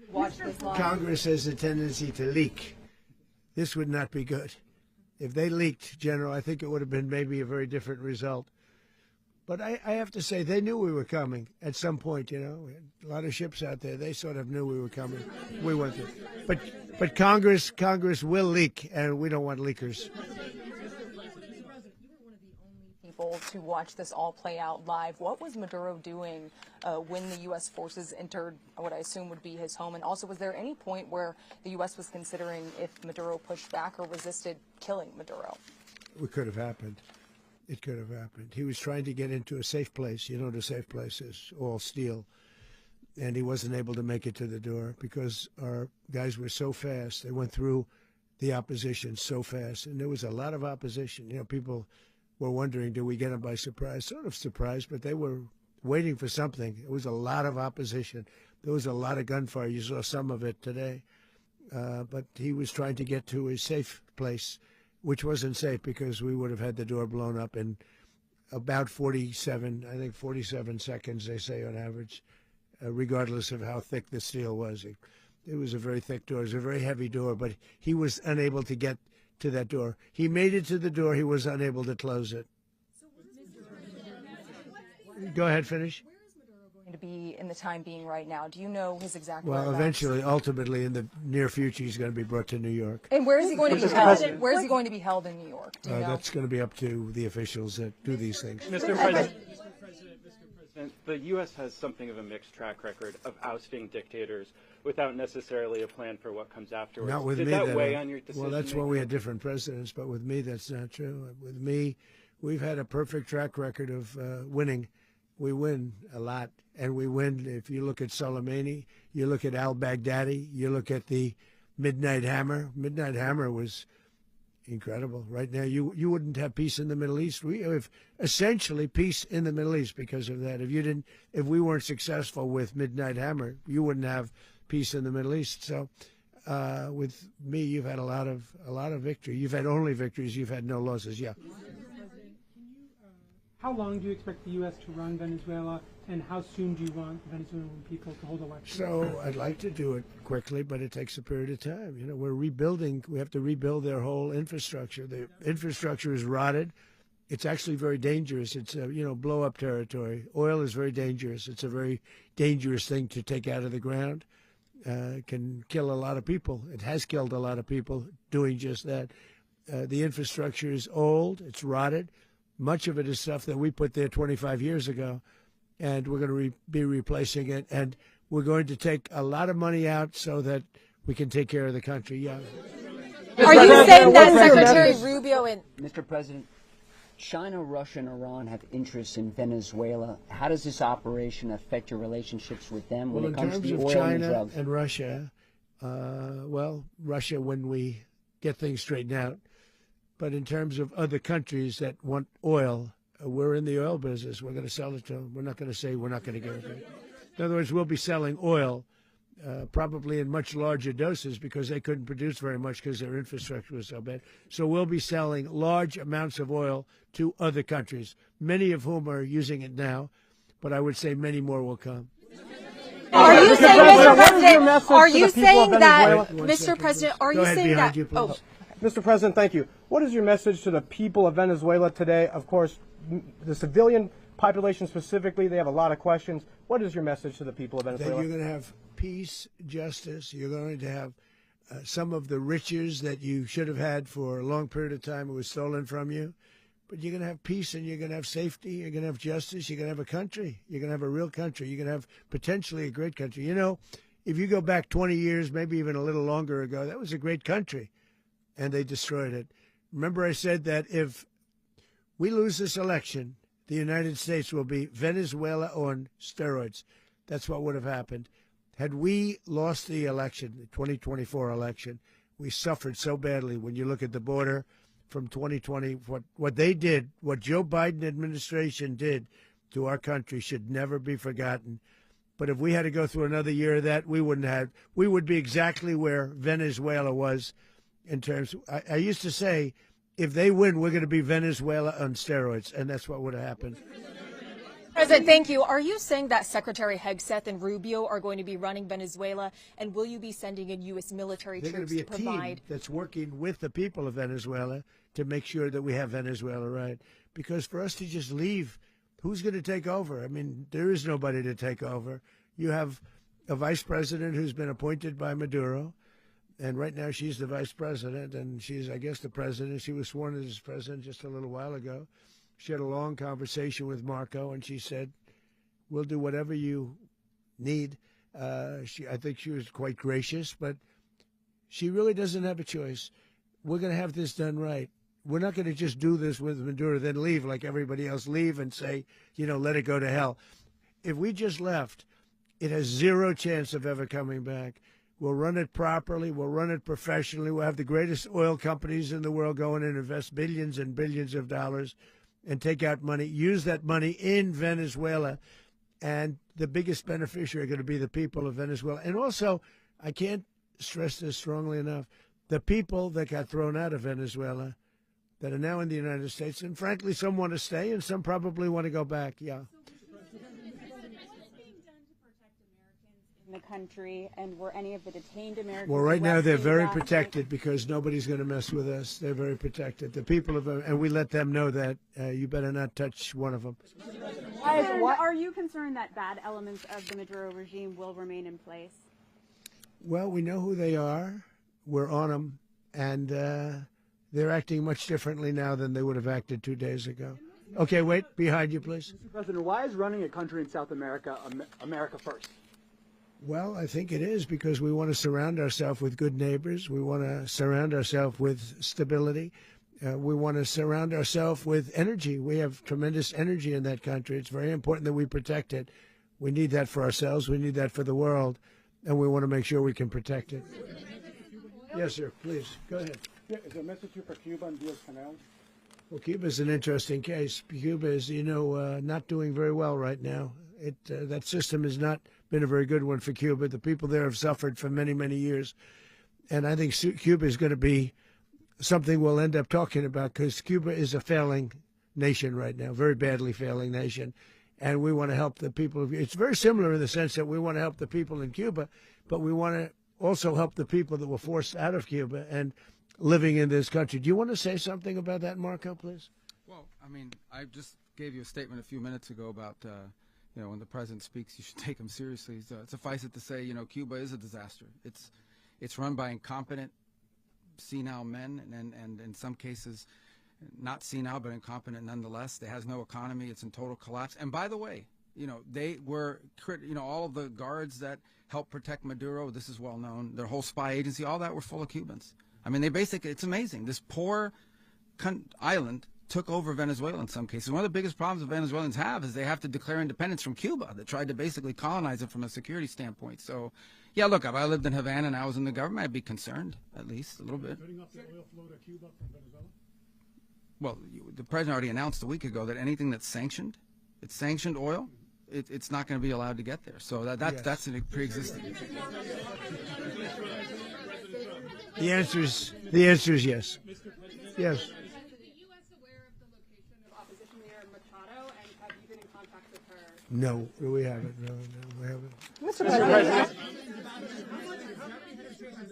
Congress has a tendency to leak. This would not be good. If they leaked, General, I think it would have been maybe a very different result. But I have to say, they knew we were coming at some point, a lot of ships out there. They sort of knew we were coming. We went through. But Congress will leak, and we don't want leakers. People to watch this all play out live. What was Maduro doing when the U.S. forces entered what I assume would be his home? And also, was there any point where the U.S. was considering if Maduro pushed back or resisted killing Maduro? It could have happened. It could have happened. He was trying to get into a safe place. The safe place is all steel. And he wasn't able to make it to the door because our guys were so fast. They went through the opposition so fast. And there was a lot of opposition. People were wondering, do we get them by surprise? Sort of surprised, but they were waiting for something. It was a lot of opposition. There was a lot of gunfire. You saw some of it today. But he was trying to get to a safe place, which wasn't safe because we would have had the door blown up in about 47 seconds, they say on average, regardless of how thick the steel was. It was a very thick door. It was a very heavy door, but he was unable to get to that door. He made it to the door. He was unable to close it. Go ahead, finish. To be in the time being right now. Do you know his exact Well, whereabouts? eventually, ultimately, in the near future, he's going to be brought to New York. And where is he going to be held? Where is he going to be held in New York? Do you know? That's going to be up to the officials that do these things. Mr. President, the U.S. has something of a mixed track record of ousting dictators without necessarily a plan for what comes afterwards. Not with Did me. that weigh on your decision? Well, that's when we had different presidents, but with me, that's not true. With me, we've had a perfect track record of winning. We win a lot, and we win. If you look at Soleimani, you look at al-Baghdadi, you look at the Midnight Hammer. Midnight Hammer was incredible. Right now, you wouldn't have peace in the Middle East. We have essentially peace in the Middle East because of that. If we weren't successful with Midnight Hammer, you wouldn't have peace in the Middle East. So, with me, you've had a lot of victory. You've had only victories. You've had no losses. Yeah. How long do you expect the U.S. to run Venezuela, and how soon do you want the Venezuelan people to hold elections? So I'd like to do it quickly, but it takes a period of time. We're rebuilding. We have to rebuild their whole infrastructure. The infrastructure is rotted. It's actually very dangerous. It's blow-up territory. Oil is very dangerous. It's a very dangerous thing to take out of the ground. can kill a lot of people. It has killed a lot of people doing just that. The infrastructure is old. It's rotted. Much of it is stuff that we put there 25 years ago, and we're going to be replacing it. And we're going to take a lot of money out so that we can take care of the country. Yeah. Are you saying that Secretary Rubio and Mr. President, China, Russia, and Iran have interests in Venezuela. How does this operation affect your relationships with them when it comes to the oil and drugs? In terms of China and Russia, Russia when we get things straightened out. But in terms of other countries that want oil, we're in the oil business. We're going to sell it to them. We're not going to say we're not going to give it. In other words, we'll be selling oil probably in much larger doses because they couldn't produce very much because their infrastructure was so bad. So we'll be selling large amounts of oil to other countries, many of whom are using it now, but I would say many more will come. Are you saying, Mr. President, are you saying that, Mr. President, are you saying that, Mr. President, thank you. What is your message to the people of Venezuela today? Of course, the civilian population specifically, they have a lot of questions. What is your message to the people of Venezuela? That you're going to have peace, justice. You're going to have some of the riches that you should have had for a long period of time. It was stolen from you. But you're going to have peace and you're going to have safety. You're going to have justice. You're going to have a country. You're going to have a real country. You're going to have potentially a great country. You know, if you go back 20 years, maybe even a little longer ago, that was a great country. And they destroyed it. Remember I said that if we lose this election, the United States will be Venezuela on steroids. That's what would have happened. Had we lost the election, the 2024 election, we suffered so badly when you look at the border from 2020. What they did, what Joe Biden administration did to our country should never be forgotten. But if we had to go through another year of that, we would be exactly where Venezuela was in terms. I used to say, if they win, we're going to be Venezuela on steroids, and that's what would have happened. President, thank you. Are you saying that Secretary Hegseth and Rubio are going to be running Venezuela, and will you be sending in U.S. military troops to provide? They're going to be a team that's working with the people of Venezuela to make sure that we have Venezuela right. Because for us to just leave, who's going to take over? I mean, there is nobody to take over. You have a vice president who's been appointed by Maduro. And right now she's the vice president, and she's, I guess, the president. She was sworn as president just a little while ago. She had a long conversation with Marco, and she said, we'll do whatever you need. I think she was quite gracious, but she really doesn't have a choice. We're going to have this done right. We're not going to just do this with Maduro, then leave like everybody else, leave and say, let it go to hell. If we just left, it has zero chance of ever coming back. We'll run it properly. We'll run it professionally. We'll have the greatest oil companies in the world go in and invest billions and billions of dollars and take out money, use that money in Venezuela. And the biggest beneficiary are going to be the people of Venezuela. And also, I can't stress this strongly enough, the people that got thrown out of Venezuela that are now in the United States. And frankly, some want to stay and some probably want to go back. Yeah. The country, and were any of the detained Americans? Well, right now they're very protected because nobody's going to mess with us. They're very protected. The people of, and we let them know that you better not touch one of them. And are you concerned that bad elements of the Maduro regime will remain in place? Well, we know who they are. We're on them, and they're acting much differently now than they would have acted 2 days ago. Okay, wait, behind you, please. Mr. President, why is running a country in South America America first? Well, I think it is because we want to surround ourselves with good neighbors. We want to surround ourselves with stability. We want to surround ourselves with energy. We have tremendous energy in that country. It's very important that we protect it. We need that for ourselves. We need that for the world. And we want to make sure we can protect it. Yes, sir. Please, go ahead. Yeah, is there a message for Cuba and Diaz-Canel? Well, Cuba is an interesting case. Cuba is, not doing very well right now. That system has not been a very good one for Cuba. The people there have suffered for many, many years. And I think Cuba is going to be something we'll end up talking about because Cuba is a failing nation right now, very badly failing nation. And we want to help the people. It's very similar in the sense that we want to help the people in Cuba, but we want to also help the people that were forced out of Cuba and living in this country. Do you want to say something about that, Marco, please? Well, I mean, I just gave you a statement a few minutes ago about you know, when the president speaks, you should take him seriously. So suffice it to say, you know, Cuba is a disaster. It's run by incompetent, senile men, and in some cases, not senile but incompetent nonetheless. It has no economy. It's in total collapse. And by the way, you know, they were, you know, all of the guards that helped protect Maduro, this is well known, their whole spy agency, all that were full of Cubans. I mean, they basically, it's amazing. This poor island took over Venezuela in some cases. One of the biggest problems the Venezuelans have is they have to declare independence from Cuba that tried to basically colonize it from a security standpoint. So, yeah, look, if I lived in Havana and I was in the government, I'd be concerned, at least a little bit. Cutting off the oil flow to Cuba from Venezuela? Well, the president already announced a week ago that anything that's sanctioned, it's sanctioned oil, it's not going to be allowed to get there. So that's a pre-existing. The answer is yes. Yes. No, we haven't. No, we haven't. Mr. President.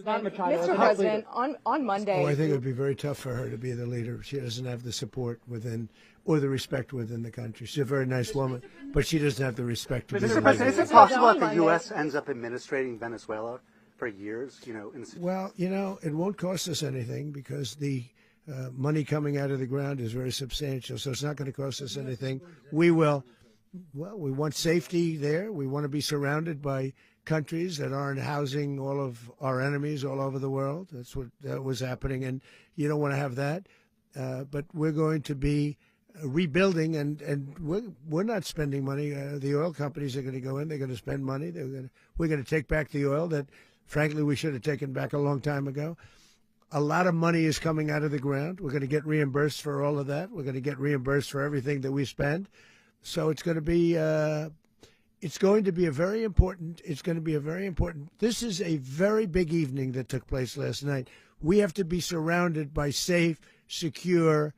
Mr. President, on Monday. Oh, I think it would be very tough for her to be the leader. She doesn't have the support within or the respect within the country. She's a very nice woman, but she doesn't have the respect. Mr. President, is it possible that the U.S. ends up administrating Venezuela for years? You know, well, you know, it won't cost us anything because the money coming out of the ground is very substantial. So it's not going to cost us anything. We will. Well, we want safety there. We want to be surrounded by countries that aren't housing all of our enemies all over the world. That's what was happening, and you don't want to have that. But we're going to be rebuilding, and we're not spending money. The oil companies are going to go in. They're going to spend money. We're going to take back the oil that, frankly, we should have taken back a long time ago. A lot of money is coming out of the ground. We're going to get reimbursed for all of that. We're going to get reimbursed for everything that we spend. So it's going to be a very important. This is a very big evening that took place last night. We have to be surrounded by safe, secure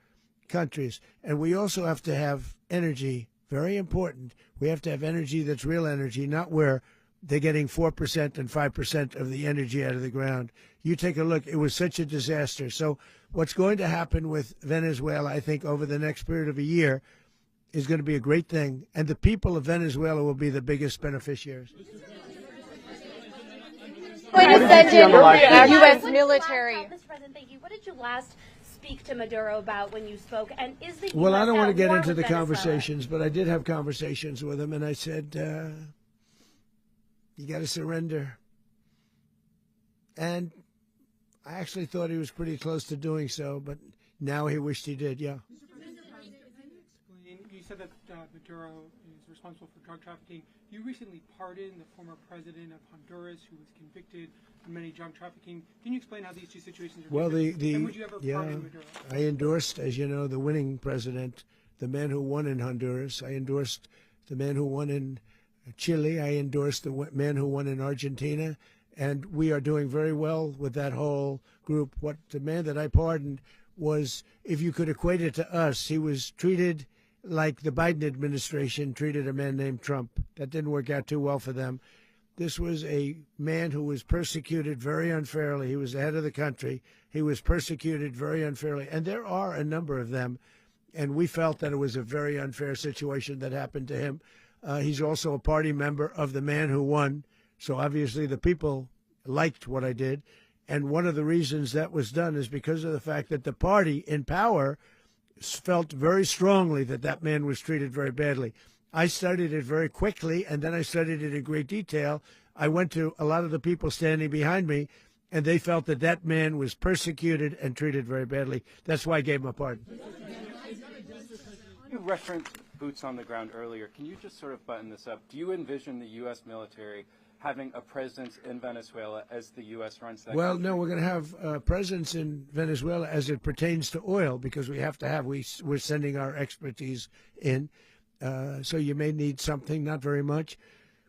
countries, and we also have to have energy. Very important. We have to have energy that's real energy, not where they're getting 4% and 5% of the energy out of the ground. You take a look. It was such a disaster. So what's going to happen with Venezuela, I think, over the next period of a year, is going to be a great thing, and the people of Venezuela will be the biggest beneficiaries. Going to send in the U.S. military. Mr. President, thank you. What did you last speak to Maduro about when you spoke? And is the Well, I don't want to get into the Venezuela? conversations, but I did have conversations with him, and I said, you got to surrender. And I actually thought he was pretty close to doing so, but now he wished he did, yeah. You said that Maduro is responsible for drug trafficking. You recently pardoned the former president of Honduras, who was convicted of many drug trafficking. Can you explain how these two situations are different? And would you ever pardon Maduro? I endorsed, as you know, the winning president, the man who won in Honduras. I endorsed the man who won in Chile. I endorsed the man who won in Argentina. And we are doing very well with that whole group. What the man that I pardoned was, if you could equate it to us, he was treated like the Biden administration treated a man named Trump. That didn't work out too well for them. This was a man who was persecuted very unfairly. He was the head of the country. He was persecuted very unfairly. And there are a number of them. And we felt that it was a very unfair situation that happened to him. He's also a party member of the man who won. So obviously the people liked what I did. And one of the reasons that was done is because of the fact that the party in power felt very strongly that that man was treated very badly. I studied it very quickly, and then I studied it in great detail. I went to a lot of the people standing behind me, and they felt that that man was persecuted and treated very badly. That's why I gave him a pardon. You referenced boots on the ground earlier. Can you just sort of button this up? Do you envision the U.S. military having a presence in Venezuela as the U.S. runs that country? No, we're going to have a presence in Venezuela as it pertains to oil, because we have to have, we're sending our expertise in. So you may need something, not very much.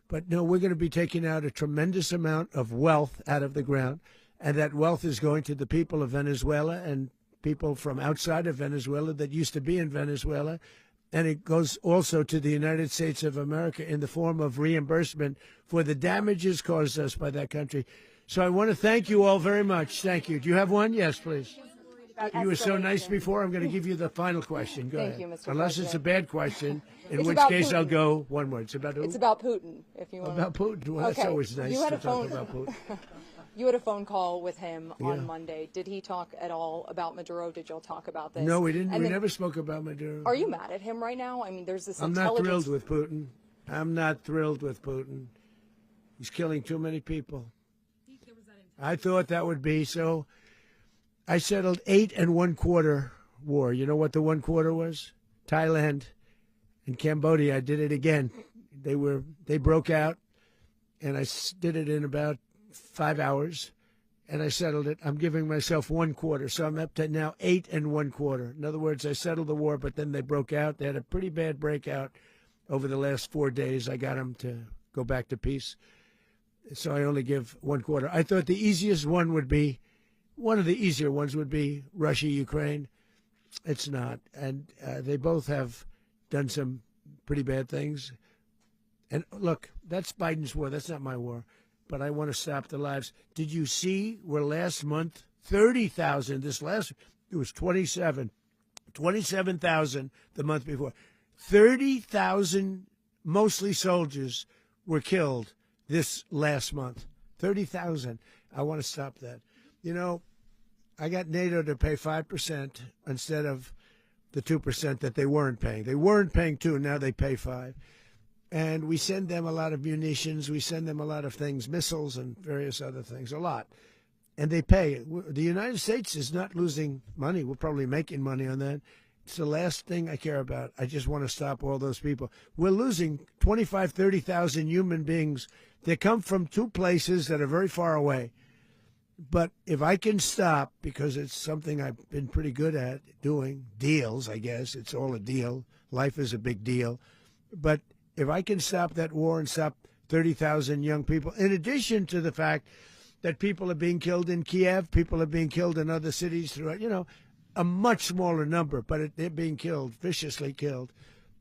But no, we're going to be taking out a tremendous amount of wealth out of the ground, and that wealth is going to the people of Venezuela and people from outside of Venezuela that used to be in Venezuela. And it goes also to the United States of America in the form of reimbursement for the damages caused us by that country. So I want to thank you all very much. Thank you. Do you have one? Yes, please. You were so nice before. I'm going to give you the final question. Go ahead. Thank you, Mr. Unless President. it's a bad question. In It's which about case, Putin. I'll go one word. It's about who? It's about Putin, if you want. About Putin. Well, Okay. that's always nice You had to a talk phone- about Putin. You had a phone call with him Yeah. on Monday. Did he talk at all about Maduro? Did y'all talk about this? No, we didn't. And We then- never spoke about Maduro. Are you mad at him right now? I mean, there's this I'm not intelligence. thrilled with Putin. I'm not thrilled with Putin. He's killing too many people. I thought that would be so. I settled 8 1/4 war. You know what the 1/4 was? Thailand and Cambodia. I did it again. They broke out, and I did it in about 5 hours, and I settled it. I'm giving myself 1/4, so I'm up to now 8 1/4. In other words, I settled the war, but then they broke out. They had a pretty bad breakout over the last 4 days. I got them to go back to peace, so I only give 1/4. I thought the easiest one would be, one of the easier ones would be Russia, Ukraine. It's not, and they both have done some pretty bad things. And look, that's Biden's war. That's not my war. But I want to stop the lives. Did you see where last month 30,000? It was 27,000 the month before. 30,000, mostly soldiers, were killed this last month. 30,000. I want to stop that. You know, I got NATO to pay 5% instead of the 2% that they weren't paying. They weren't paying 2, now they pay 5. And we send them a lot of munitions. We send them a lot of things, missiles and various other things, a lot. And they pay. The United States is not losing money. We're probably making money on that. It's the last thing I care about. I just want to stop all those people. We're losing 25, 30,000 human beings. They come from 2 places that are very far away. But if I can stop, because it's something I've been pretty good at doing, deals, I guess. It's all a deal. Life is a big deal. But if I can stop that war and stop 30,000 young people, in addition to the fact that people are being killed in Kiev, people are being killed in other cities throughout, a much smaller number, but they're being killed, viciously killed.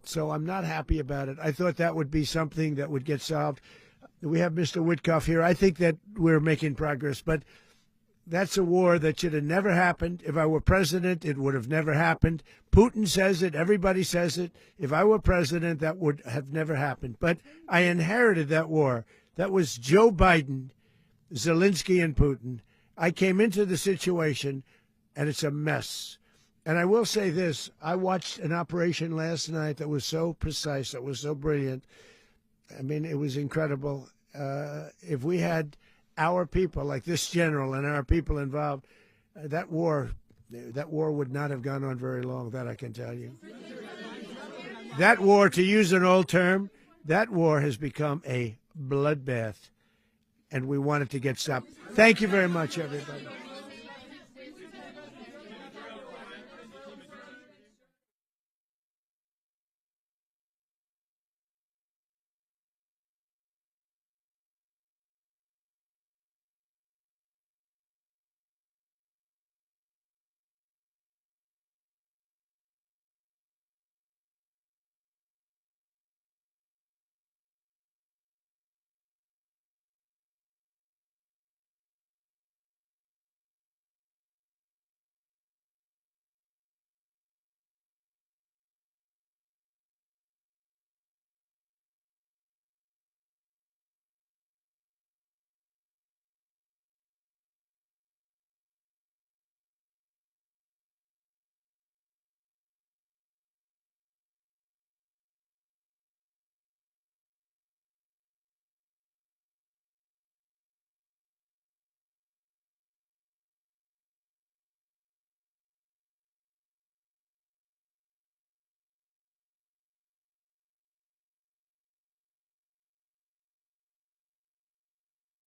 So I'm not happy about it. I thought that would be something that would get solved. We have Mr. Witkoff here. I think that we're making progress, but that's a war that should have never happened. If I were president, it would have never happened. Putin says it. Everybody says it. If I were president, that would have never happened. But I inherited that war. That was Joe Biden, Zelensky, and Putin. I came into the situation, and it's a mess. And I will say this. I watched an operation last night that was so precise, that was so brilliant. I mean, it was incredible. If we had our people, like this general and our people involved, that war would not have gone on very long, that I can tell you. That war, to use an old term, that war has become a bloodbath, and we want it to get stopped. Thank you very much, everybody.